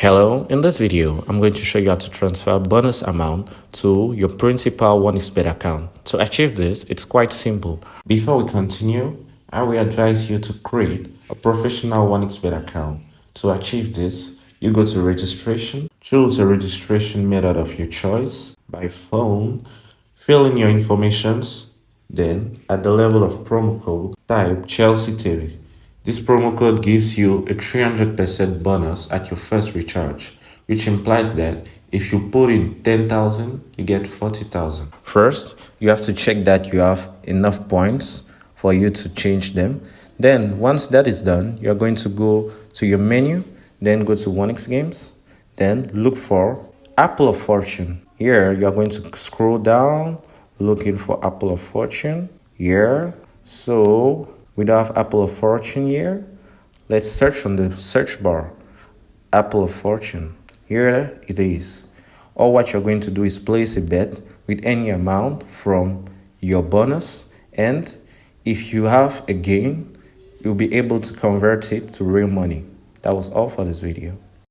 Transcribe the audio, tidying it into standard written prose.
Hello, in this video, I'm going to show you how to transfer bonus amount to your principal 1xBet account. To achieve this, it's quite simple. Before we continue, I will advise you to create a professional 1xBet account. To achieve this, you go to registration, choose a registration method of your choice by phone, fill in your informations, then at the level of promo code, type Chelsea TV. This promo code gives you a 300% bonus at your first recharge, which implies that if you put in 10,000, you get 40,000. First, you have to check that you have enough points for you to change them. Then, once that is done, you're going to go to your menu, then go to 1xGames, then look for Apple of Fortune. Here, you're going to scroll down, looking for Apple of Fortune. Here, so we don't have Apple of Fortune here. Let's search on the search bar. Apple of Fortune. Here it is. All what you're going to do is place a bet with any amount from your bonus, and if you have a gain, you'll be able to convert it to real money. That was all for this video.